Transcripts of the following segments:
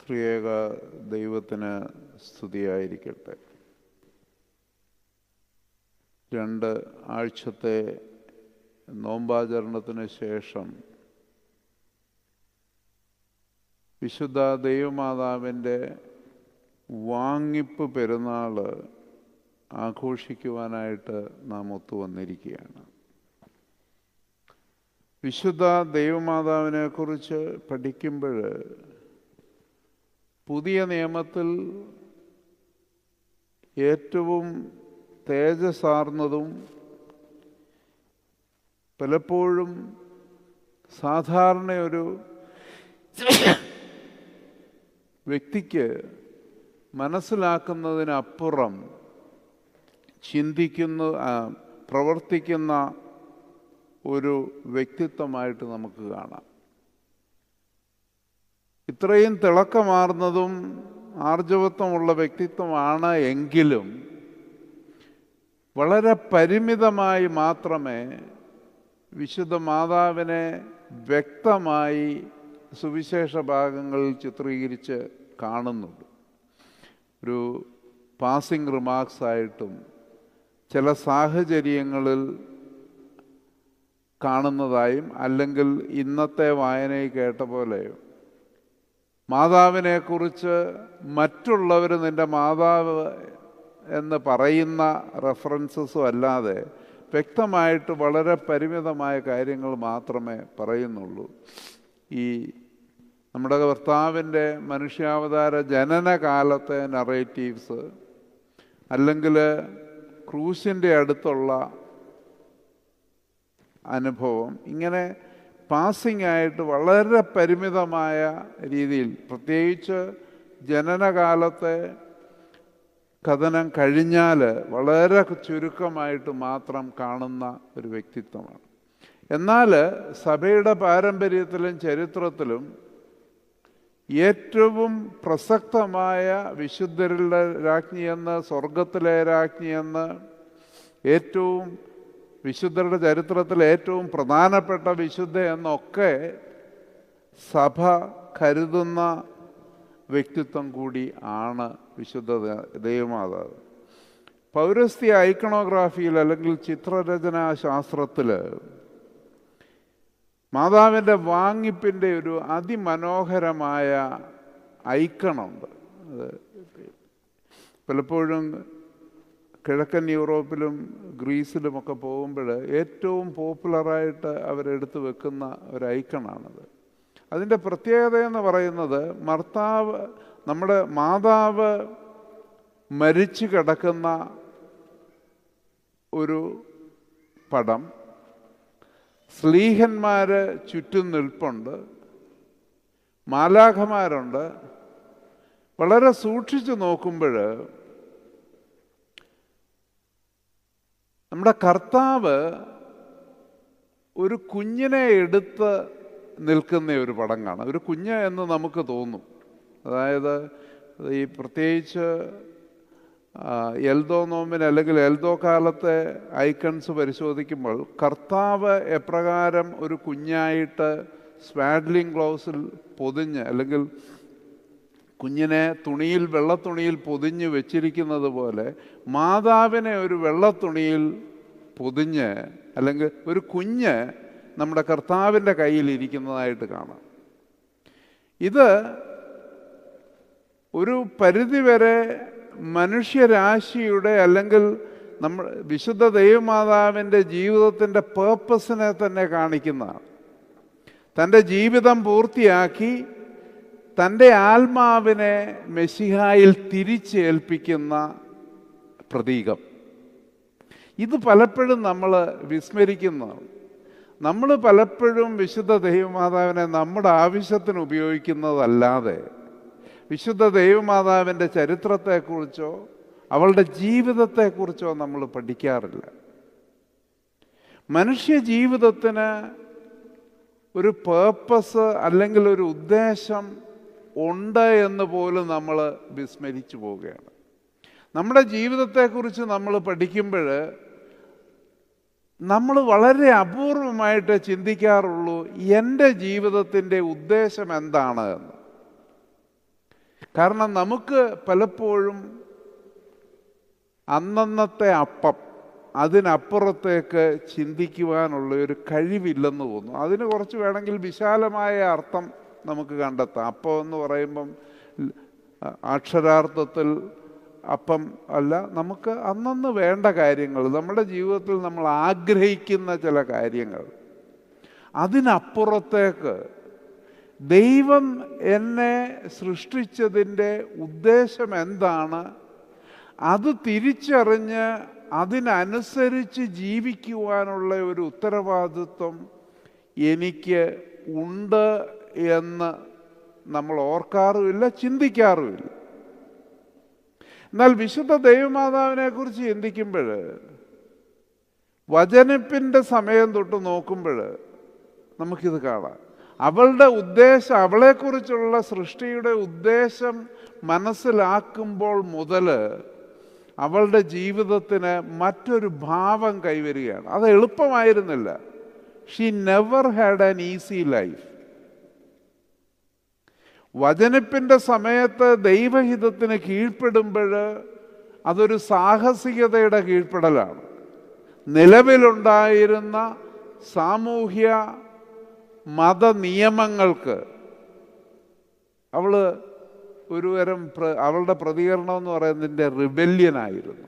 ത്രിയേക ദൈവത്തിന് സ്തുതിയായിരിക്കട്ടെ. 2 ആഴ്ചത്തെ നോമ്പാചരണത്തിന് ശേഷം വിശുദ്ധ ദൈവമാതാവിൻ്റെ വാങ്ങിപ്പ് പെരുന്നാൾ ആഘോഷിക്കുവാനായിട്ട് നാം ഒത്തുവന്നിരിക്കുകയാണ്. വിശുദ്ധ ദൈവമാതാവിനെ കുറിച്ച് പഠിക്കുമ്പോൾ പുതിയ നിയമത്തിൽ ഏറ്റവും തേജസ്സാർന്നതും പലപ്പോഴും സാധാരണ ഒരു വ്യക്തിക്ക് മനസ്സിലാക്കുന്നതിനപ്പുറം പ്രവർത്തിക്കുന്ന ഒരു വ്യക്തിത്വമായിട്ട് നമുക്ക് കാണാം. ഇത്രയും തിളക്കമാർന്നതും ആർജവത്വമുള്ള വ്യക്തിത്വമാണ് എങ്കിലും വളരെ പരിമിതമായി മാത്രമേ വിശുദ്ധ മാതാവിനെ വ്യക്തമായി സുവിശേഷ ഭാഗങ്ങളിൽ ചിത്രീകരിച്ച് കാണുന്നുള്ളൂ. ഒരു പാസിംഗ് റിമാർക്സ് ആയിട്ടും ചില സാഹചര്യങ്ങളിൽ കാണുന്നതായും, അല്ലെങ്കിൽ ഇന്നത്തെ വായനയിൽ കേട്ട പോലെ മാതാവിനെക്കുറിച്ച് മറ്റുള്ളവർ നിൻ്റെ മാതാവ് എന്ന് പറയുന്ന റെഫറൻസസും അല്ലാതെ വ്യക്തമായിട്ട് വളരെ പരിമിതമായ കാര്യങ്ങൾ മാത്രമേ പറയുന്നുള്ളൂ. ഈ നമ്മുടെ കർത്താവിൻ്റെ മനുഷ്യാവതാര ജനനകാലത്തെ നറേറ്റീവ്സ്, അല്ലെങ്കിൽ ക്രൂശിൻ്റെ അടുത്തുള്ള അനുഭവം, ഇങ്ങനെ പാസിംഗ് ആയിട്ട് വളരെ പരിമിതമായ രീതിയിൽ, പ്രത്യേകിച്ച് ജനനകാലത്തെ കഥനം കഴിഞ്ഞാൽ വളരെ ചുരുക്കമായിട്ട് മാത്രം കാണുന്ന ഒരു വ്യക്തിത്വമാണ്. എന്നാൽ സഭയുടെ പാരമ്പര്യത്തിലും ചരിത്രത്തിലും ഏറ്റവും പ്രസക്തമായ വിശുദ്ധരുടെ രാജ്ഞിയെന്ന്, സ്വർഗത്തിലെ രാജ്ഞിയെന്ന്, ഏറ്റവും വിശുദ്ധരുടെ ചരിത്രത്തിൽ ഏറ്റവും പ്രധാനപ്പെട്ട വിശുദ്ധ എന്നൊക്കെ സഭ കരുതുന്ന വ്യക്തിത്വം കൂടി ആണ് വിശുദ്ധ ദൈവമാതാവ്. പൗരസ്ത്യ ഐക്കണോഗ്രാഫിയിൽ, അല്ലെങ്കിൽ ചിത്രരചനാ ശാസ്ത്രത്തിൽ മാതാവിൻ്റെ വാങ്ങിപ്പിൻ്റെ ഒരു അതിമനോഹരമായ ഐക്കണുണ്ട്. അത് പലപ്പോഴും കിഴക്കൻ യൂറോപ്പിലും ഗ്രീസിലുമൊക്കെ പോകുമ്പോൾ ഏറ്റവും പോപ്പുലറായിട്ട് അവരെടുത്ത് വെക്കുന്ന ഒരു ഐക്കണാണത്. അതിൻ്റെ പ്രത്യേകത എന്ന് പറയുന്നത്, നമ്മുടെ മാതാവ് മരിച്ചു കിടക്കുന്ന ഒരു പടം, സ്ലീഹന്മാർ ചുറ്റും നിൽപ്പുണ്ട്, മാലാഖമാരുണ്ട്. വളരെ സൂക്ഷിച്ചു നോക്കുമ്പോൾ നമ്മുടെ കർത്താവ് ഒരു കുഞ്ഞിനെ എടുത്ത് നിൽക്കുന്ന ഒരു പടം കാണാം. ഒരു കുഞ്ഞ് എന്ന് നമുക്ക് തോന്നും. അതായത് ഈ പ്രത്യേകിച്ച് എൽദോ നോമ്പിന്, അല്ലെങ്കിൽ എൽദോ കാലത്തെ ഐക്കൺസ് പരിശോധിക്കുമ്പോൾ കർത്താവ് എപ്രകാരം ഒരു കുഞ്ഞായിട്ട് സ്വാഡ്ലിംഗ് ഗ്ലൗസിൽ പൊതിഞ്ഞ്, അല്ലെങ്കിൽ കുഞ്ഞിനെ വെള്ളത്തുണിയിൽ പൊതിഞ്ഞ് വെച്ചിരിക്കുന്നത് പോലെ മാതാവിനെ ഒരു വെള്ളത്തുണിയിൽ പൊതിഞ്ഞ്, അല്ലെങ്കിൽ ഒരു കുഞ്ഞ് നമ്മുടെ കർത്താവിൻ്റെ കയ്യിൽ ഇരിക്കുന്നതായിട്ട് കാണാം. ഇത് ഒരു പരിധിവരെ മനുഷ്യരാശിയുടെ, അല്ലെങ്കിൽ വിശുദ്ധ ദൈവമാതാവിൻ്റെ ജീവിതത്തിൻ്റെ പേർപ്പസിനെ തന്നെ കാണിക്കുന്നതാണ്. തൻ്റെ ജീവിതം പൂർത്തിയാക്കി തൻ്റെ ആത്മാവിനെ മെശിഹായിൽ തിരിച്ചേൽപ്പിക്കുന്ന പ്രതീകം. ഇത് പലപ്പോഴും നമ്മൾ വിസ്മരിക്കുന്നതാണ്. നമ്മൾ പലപ്പോഴും വിശുദ്ധ ദൈവമാതാവിനെ നമ്മുടെ ആവശ്യത്തിന് ഉപയോഗിക്കുന്നതല്ലാതെ വിശുദ്ധ ദൈവമാതാവിൻ്റെ ചരിത്രത്തെക്കുറിച്ചോ അവളുടെ ജീവിതത്തെക്കുറിച്ചോ നമ്മൾ പഠിക്കാറില്ല. മനുഷ്യ ജീവിതത്തിന് ഒരു പേർപ്പസ്, അല്ലെങ്കിൽ ഒരു ഉദ്ദേശം ഉണ്ട് എന്ന് പോലും നമ്മൾ വിസ്മരിച്ചു പോവുകയാണ്. നമ്മുടെ ജീവിതത്തെക്കുറിച്ച് നമ്മൾ പഠിക്കുമ്പോൾ നമ്മൾ വളരെ അപൂർവമായിട്ട് ചിന്തിക്കാറുള്ളൂ എൻ്റെ ജീവിതത്തിൻ്റെ ഉദ്ദേശം എന്താണ് എന്ന്. കാരണം നമുക്ക് പലപ്പോഴും അന്നന്നത്തെ അപ്പം, അതിനപ്പുറത്തേക്ക് ചിന്തിക്കുവാനുള്ള ഒരു കഴിവില്ലെന്ന് തോന്നുന്നു. അതിന് കുറച്ച് വേണമെങ്കിൽ വിശാലമായ അർത്ഥം നമുക്ക് കണ്ടെത്താം. അപ്പം എന്ന് പറയുമ്പം അക്ഷരാർത്ഥത്തിൽ അപ്പം അല്ല, നമുക്ക് അന്നന്ന് വേണ്ട കാര്യങ്ങൾ, നമ്മുടെ ജീവിതത്തിൽ നമ്മൾ ആഗ്രഹിക്കുന്ന ചില കാര്യങ്ങൾ, അതിനപ്പുറത്തേക്ക് ദൈവം എന്നെ സൃഷ്ടിച്ചതിൻ്റെ ഉദ്ദേശം എന്താണ്, അത് തിരിച്ചറിഞ്ഞ് അതിനനുസരിച്ച് ജീവിക്കുവാനുള്ള ഒരു ഉത്തരവാദിത്വം എനിക്ക് ഉണ്ട് എന്ന് നമ്മൾ ഓർക്കാറുമില്ല, ചിന്തിക്കാറുമില്ല. എന്നാൽ വിശുദ്ധ ദൈവമാതാവിനെ കുറിച്ച് ചിന്തിക്കുമ്പോൾ, വചനിപ്പിൻ്റെ സമയം തൊട്ട് നോക്കുമ്പോൾ നമുക്കിത് കാണാം. അവളുടെ ഉദ്ദേശം, അവളെക്കുറിച്ചുള്ള സൃഷ്ടിയുടെ ഉദ്ദേശം മനസ്സിലാക്കുമ്പോൾ മുതൽ അവളുടെ ജീവിതത്തിന് മറ്റൊരു ഭാവം കൈവരികയാണ്. അത് എളുപ്പമായിരുന്നില്ല. She never had an easy life. വചനിപ്പിൻ്റെ സമയത്ത് ദൈവഹിതത്തിന് കീഴ്പ്പെടുമ്പോൾ അതൊരു സാഹസികതയുടെ കീഴ്പ്പെടലാണ്. നിലവിലുണ്ടായിരുന്ന സാമൂഹ്യ മത നിയമങ്ങൾക്ക് അവൾ ഒരുതരം അവളുടെ പ്രതികരണം എന്ന് പറയുന്നതിൻ്റെ റിബല്യനായിരുന്നു.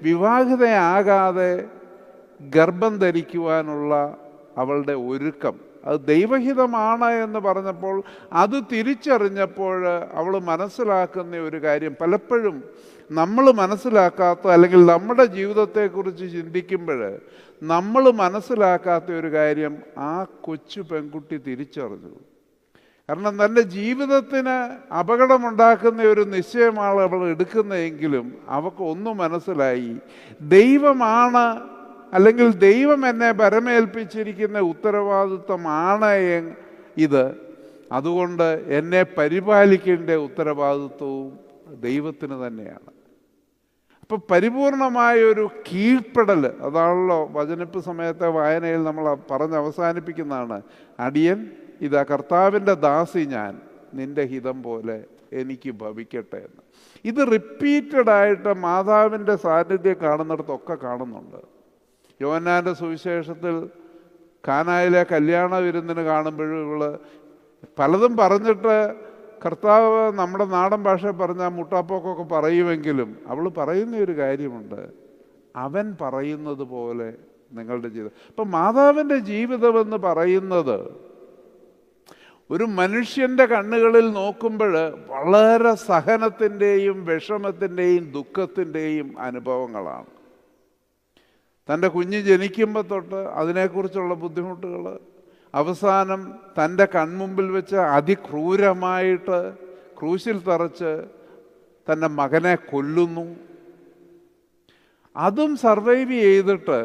വിവാഹിതയാകാതെ ഗർഭം ധരിക്കുവാനുള്ള അവളുടെ ഒരുക്കം, അത് ദൈവഹിതമാണ് എന്ന് പറഞ്ഞപ്പോൾ അത് തിരിച്ചറിഞ്ഞപ്പോൾ അവൾ മനസ്സിലാക്കുന്ന ഒരു കാര്യം, പലപ്പോഴും നമ്മൾ മനസ്സിലാക്കാത്ത, അല്ലെങ്കിൽ നമ്മുടെ ജീവിതത്തെക്കുറിച്ച് ചിന്തിക്കുമ്പോൾ നമ്മൾ മനസ്സിലാക്കാത്ത ഒരു കാര്യം ആ കൊച്ചു പെൺകുട്ടി തിരിച്ചറിഞ്ഞു. കാരണം തൻ്റെ ജീവിതത്തിന് അപകടമുണ്ടാക്കുന്ന ഒരു നിശ്ചയമാണ് അവൾ എടുക്കുന്നതെങ്കിലും അവൾക്ക് ഒന്ന് മനസ്സിലായി, ദൈവമാണ്, അല്ലെങ്കിൽ ദൈവം എന്നെ പരമേൽപ്പിച്ചിരിക്കുന്ന ഉത്തരവാദിത്വമാണ് ഇത്. അതുകൊണ്ട് എന്നെ പരിപാലിക്കേണ്ട ഉത്തരവാദിത്വവും ദൈവത്തിന് തന്നെയാണ്. അപ്പം പരിപൂർണമായ ഒരു കീഴ്പ്പെടൽ, അതാണല്ലോ വചനിപ്പ് സമയത്തെ വായനയിൽ നമ്മൾ പറഞ്ഞ് അവസാനിപ്പിക്കുന്നതാണ്. അടിയൻ ഇതാ കർത്താവിൻ്റെ ദാസി ഞാൻ, നിന്റെ ഹിതം പോലെ എനിക്ക് ഭവിക്കട്ടെ എന്ന്. ഇത് റിപ്പീറ്റഡായിട്ട് മാതാവിൻ്റെ സാന്നിധ്യം കാണുന്നിടത്തൊക്കെ കാണുന്നുണ്ട്. യോഹന്നാൻ്റെ സുവിശേഷത്തിൽ കാനായിലെ കല്യാണ വിരുന്നിന് കാണുമ്പോഴും ഇവള് പലതും പറഞ്ഞിട്ട്, കർത്താവ് നമ്മുടെ നാടൻ ഭാഷ പറഞ്ഞാൽ മുട്ടാപ്പോക്കൊക്കെ പറയുമെങ്കിലും അവൾ പറയുന്ന ഒരു കാര്യമുണ്ട്, അവൻ പറയുന്നത് പോലെ നിങ്ങളുടെ ജീവിതം. അപ്പം മാതാവിൻ്റെ ജീവിതമെന്ന് പറയുന്നത് ഒരു മനുഷ്യൻ്റെ കണ്ണുകളിൽ നോക്കുമ്പോൾ വളരെ സഹനത്തിൻ്റെയും വിഷമത്തിൻ്റെയും ദുഃഖത്തിൻ്റെയും അനുഭവങ്ങളാണ്. തൻ്റെ കുഞ്ഞ് ജനിക്കുമ്പോൾ തൊട്ട് അതിനെക്കുറിച്ചുള്ള ബുദ്ധിമുട്ടുകൾ, അവസാനം തൻ്റെ കൺമുമ്പിൽ വെച്ച് അതിക്രൂരമായിട്ട് ക്രൂശിൽ തറച്ച് തൻ്റെ മകനെ കൊല്ലുന്നു. അതും സർവൈവ് ചെയ്തിട്ട്,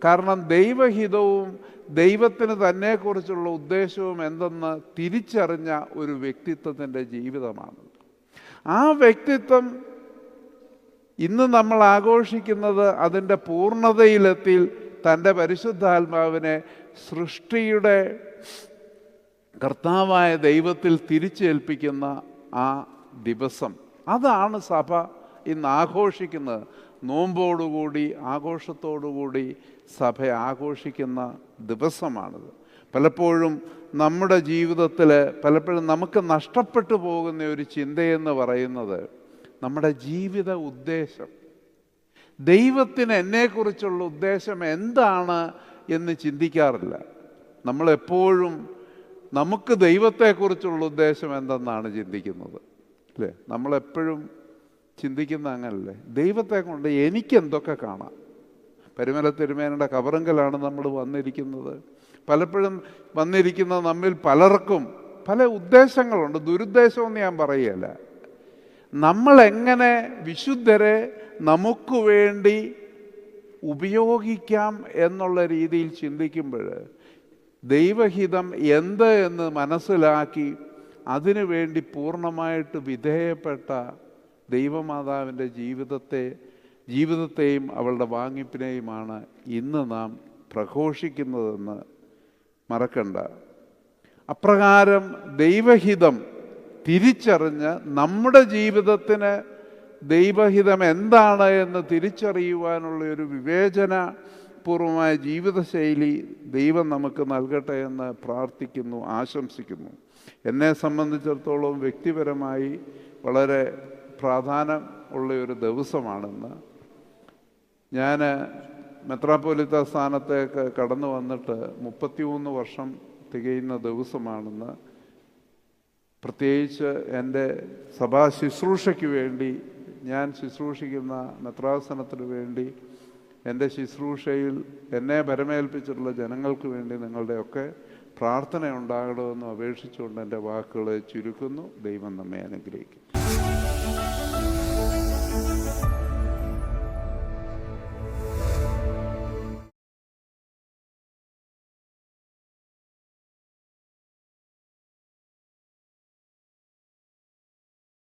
കാരണം ദൈവഹിതവും ദൈവത്തിന് തന്നെക്കുറിച്ചുള്ള ഉദ്ദേശവും എന്തെന്ന് തിരിച്ചറിഞ്ഞ ഒരു വ്യക്തിത്വത്തിൻ്റെ ജീവിതമാണ്. ആ വ്യക്തിത്വം ഇന്ന് നമ്മൾ ആഘോഷിക്കുന്നത് അതിൻ്റെ പൂർണ്ണതയിലെത്തി തൻ്റെ പരിശുദ്ധാത്മാവിനെ സൃഷ്ടിയുടെ കർത്താവായ ദൈവത്തിൽ തിരിച്ചേൽപ്പിക്കുന്ന ആ ദിവസം. അതാണ് സഭ ഇന്ന് ആഘോഷിക്കുന്നത്. നോമ്പോടുകൂടി, ആഘോഷത്തോടുകൂടി സഭ ആഘോഷിക്കുന്ന ദിവസമാണിത്. പലപ്പോഴും നമ്മുടെ ജീവിതത്തിൽ പലപ്പോഴും നമുക്ക് നഷ്ടപ്പെട്ടു പോകുന്ന ഒരു ചിന്തയെന്ന് പറയുന്നത് നമ്മുടെ ജീവിത ഉദ്ദേശം, ദൈവത്തിന് എന്നെക്കുറിച്ചുള്ള ഉദ്ദേശം എന്താണ് എന്ന് ചിന്തിക്കാറില്ല. നമ്മളെപ്പോഴും നമുക്ക് ദൈവത്തെക്കുറിച്ചുള്ള ഉദ്ദേശം എന്തെന്നാണ് ചിന്തിക്കുന്നത്, അല്ലേ? നമ്മളെപ്പോഴും ചിന്തിക്കുന്ന അങ്ങനല്ലേ, ദൈവത്തെ കൊണ്ട് എനിക്കെന്തൊക്കെ കാണാം. പരിമല തിരുമേനയുടെ കബറങ്കലാണ് നമ്മൾ വന്നിരിക്കുന്നത്. പലപ്പോഴും വന്നിരിക്കുന്ന നമ്മിൽ പലർക്കും പല ഉദ്ദേശങ്ങളുണ്ട്. ദുരുദ്ദേശമെന്ന് ഞാൻ പറയുകയല്ല. നമ്മളെങ്ങനെ വിശുദ്ധരെ നമുക്ക് വേണ്ടി ഉപയോഗിക്കാം എന്നുള്ള രീതിയിൽ ചിന്തിക്കുമ്പോൾ ദൈവഹിതം എന്ത് എന്ന് മനസ്സിലാക്കി അതിനു വേണ്ടി പൂർണ്ണമായിട്ട് വിധേയപ്പെട്ട ദൈവമാതാവിൻ്റെ ജീവിതത്തെയും അവളുടെ വാങ്ങിപ്പിനെയുമാണ് ഇന്ന് നാം പ്രഘോഷിക്കുന്നതെന്ന് മറക്കണ്ട. അപ്രകാരം ദൈവഹിതം തിരിച്ചറിഞ്ഞ് നമ്മുടെ ജീവിതത്തിന് ദൈവഹിതം എന്താണ് എന്ന് തിരിച്ചറിയുവാനുള്ള ഒരു വിവേചനപൂർവമായ ജീവിതശൈലി ദൈവം നമുക്ക് നൽകട്ടെ എന്ന് പ്രാർത്ഥിക്കുന്നു, ആശംസിക്കുന്നു. എന്നെ സംബന്ധിച്ചിടത്തോളം വ്യക്തിപരമായി വളരെ പ്രാധാന്യം ഉള്ള ഒരു ദിവസമാണെന്ന്. ഞാൻ മെത്രാപ്പോലിത്ത സ്ഥാനത്തേക്ക് കടന്നു വന്നിട്ട് 33 വർഷം തികയുന്ന ദിവസമാണെന്ന്, പ്രത്യേകിച്ച് എൻ്റെ സഭാ ശുശ്രൂഷയ്ക്ക് വേണ്ടി, ഞാൻ ശുശ്രൂഷിക്കുന്ന മെത്രാസനത്തിന് വേണ്ടി, എൻ്റെ ശുശ്രൂഷയിൽ എന്നെ പരമേൽപ്പിച്ചിട്ടുള്ള ജനങ്ങൾക്ക് വേണ്ടി നിങ്ങളുടെയൊക്കെ പ്രാർത്ഥന ഉണ്ടാകണമെന്ന് അപേക്ഷിച്ചുകൊണ്ട് എൻ്റെ വാക്കുകളെ ചുരുക്കുന്നു. ദൈവം നമ്മെ അനുഗ്രഹിക്കും.